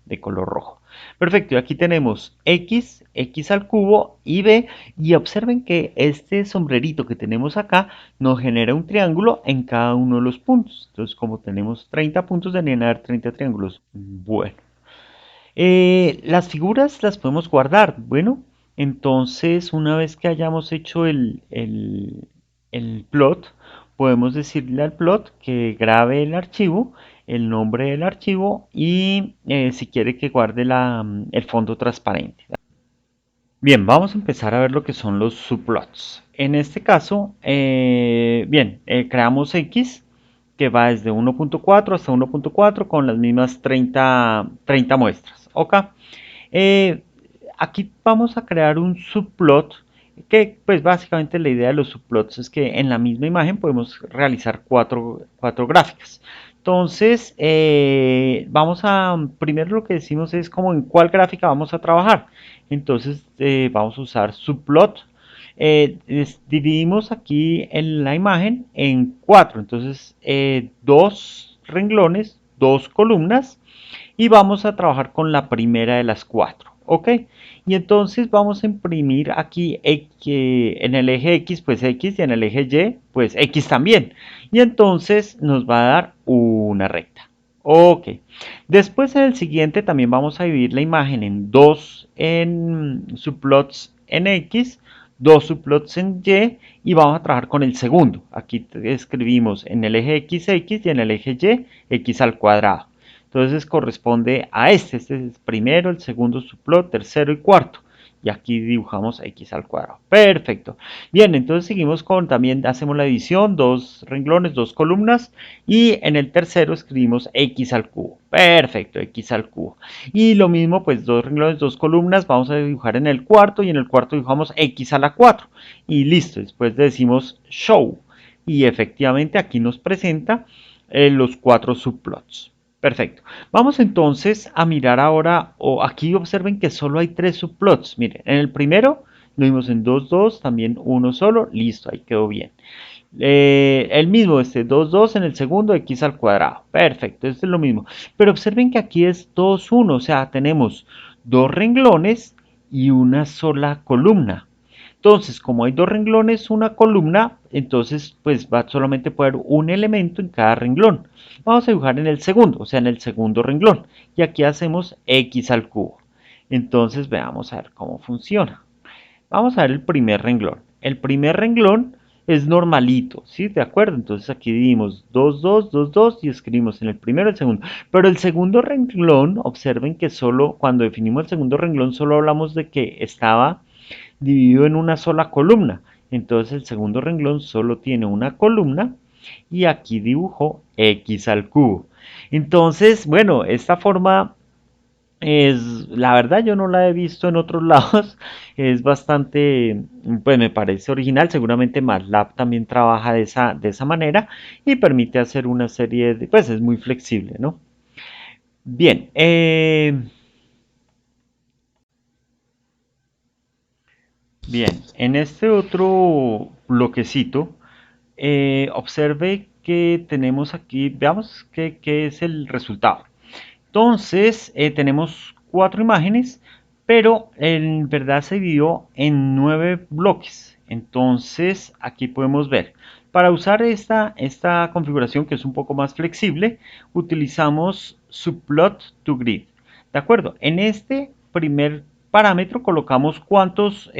de color rojo. Perfecto, y aquí tenemos X, X al cubo y B, y observen que este sombrerito que tenemos acá nos genera un triángulo en cada uno de los puntos. Entonces, como tenemos 30 puntos, deberían haber 30 triángulos. Bueno, las figuras las podemos guardar. Bueno, entonces una vez que hayamos hecho el plot, podemos decirle al plot que grabe el archivo, el nombre del archivo y si quiere que guarde el fondo transparente. Bien, vamos a empezar a ver lo que son los subplots. En este caso, bien, creamos X que va desde 1.4 hasta 1.4 con las mismas 30 muestras. Ok. Eh, Aquí vamos a crear un subplot que pues básicamente la idea de los subplots es que en la misma imagen podemos realizar cuatro gráficas. Entonces, primero lo que decimos es como en cuál gráfica vamos a trabajar. Entonces, vamos a usar subplot. Dividimos aquí en la imagen en cuatro. Entonces, dos renglones, dos columnas y vamos a trabajar con la primera de las cuatro, ¿ok? Y entonces vamos a imprimir aquí en el eje X, pues X, y en el eje Y, pues X también. Y entonces nos va a dar una recta. Ok. Después en el siguiente también vamos a dividir la imagen en dos en subplots en X, dos subplots en y vamos a trabajar con el segundo. Aquí escribimos en el eje X, X y en el eje Y, X al cuadrado. Entonces corresponde a este es el primero, el segundo subplot, tercero y cuarto. Y aquí dibujamos x al cuadrado. Perfecto. Bien, entonces seguimos también hacemos la división, dos renglones, dos columnas. Y en el tercero escribimos x al cubo. Perfecto, x al cubo. Y lo mismo, pues dos renglones, dos columnas. Vamos a dibujar en el cuarto y en el cuarto dibujamos x a la 4. Y listo, después decimos show. Y efectivamente aquí nos presenta los cuatro subplots. Perfecto. Vamos entonces a mirar ahora, o aquí observen que solo hay tres subplots. Miren, en el primero lo vimos en 2, 2, también uno solo, listo, ahí quedó bien. El mismo, 2, 2 en el segundo, x al cuadrado. Perfecto, este es lo mismo. Pero observen que aquí es 2, 1, o sea, tenemos dos renglones y una sola columna. Entonces, como hay dos renglones, una columna, entonces pues va solamente a poner un elemento en cada renglón. Vamos a dibujar en el segundo, o sea, en el segundo renglón. Y aquí hacemos x al cubo. Entonces, veamos a ver cómo funciona. Vamos a ver el primer renglón. El primer renglón es normalito, ¿sí? ¿De acuerdo? Entonces aquí dividimos 2, 2, 2, 2 y escribimos en el primero y el segundo. Pero el segundo renglón, observen que solo cuando definimos el segundo renglón solo hablamos de que estaba dividido en una sola columna. Entonces el segundo renglón solo tiene una columna y aquí dibujo x al cubo. Entonces, bueno, esta forma la verdad yo no la he visto en otros lados, es bastante, pues me parece original, seguramente MATLAB también trabaja de esa manera y permite hacer una serie de, pues es muy flexible, ¿no? Bien, bien, en este otro bloquecito, observe que tenemos aquí, veamos qué es el resultado. Entonces, tenemos cuatro imágenes, pero en verdad se dividió en 9 bloques. Entonces, aquí podemos ver. Para usar esta configuración que es un poco más flexible, utilizamos subplot to grid. ¿De acuerdo? En este primer parámetro colocamos cuántos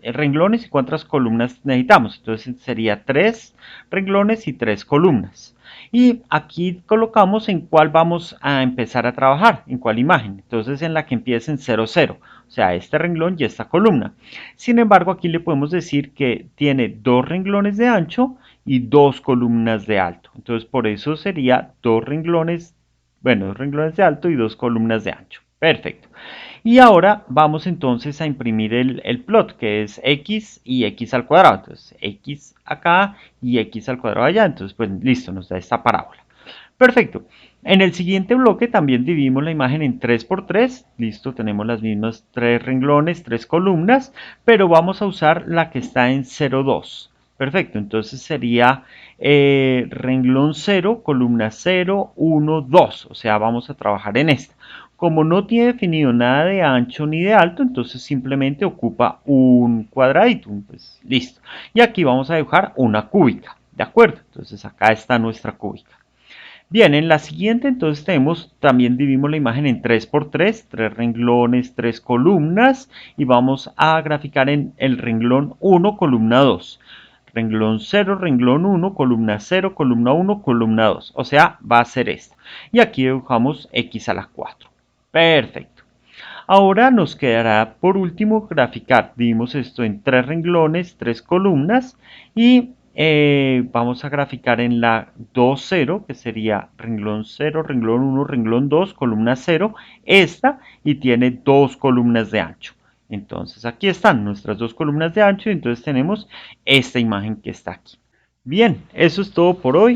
renglones y cuántas columnas necesitamos. Entonces sería 3 renglones y 3 columnas. Y aquí colocamos en cuál vamos a empezar a trabajar, en cuál imagen. Entonces en la que empiece en 0, 0, o sea, este renglón y esta columna. Sin embargo, aquí le podemos decir que tiene dos renglones de ancho y dos columnas de alto. Entonces por eso sería dos renglones, bueno, dos renglones de alto y dos columnas de ancho. Perfecto. Y ahora vamos entonces a imprimir el plot, que es x y x al cuadrado. Entonces, x acá y x al cuadrado allá. Entonces, pues listo, nos da esta parábola. Perfecto. En el siguiente bloque también dividimos la imagen en 3 por 3. Listo, tenemos las mismas 3 renglones, 3 columnas, pero vamos a usar la que está en 0, 2. Perfecto, entonces sería renglón 0, columna 0, 1, 2. O sea, vamos a trabajar en esta. Como no tiene definido nada de ancho ni de alto, entonces simplemente ocupa un cuadradito. Pues listo. Y aquí vamos a dibujar una cúbica. ¿De acuerdo? Entonces acá está nuestra cúbica. Bien, en la siguiente entonces también dividimos la imagen en 3 por 3, 3 renglones, 3 columnas y vamos a graficar en el renglón 1, columna 2. Renglón 0, renglón 1, columna 0, columna 1, columna 2. O sea, va a ser esta. Y aquí dibujamos x a la 4. Perfecto. Ahora nos quedará por último graficar. Dividimos esto en 3 renglones, 3 columnas y vamos a graficar en la 2, 0, que sería renglón 0, renglón 1, renglón 2, columna 0, esta y tiene dos columnas de ancho. Entonces aquí están nuestras dos columnas de ancho y entonces tenemos esta imagen que está aquí. Bien, eso es todo por hoy.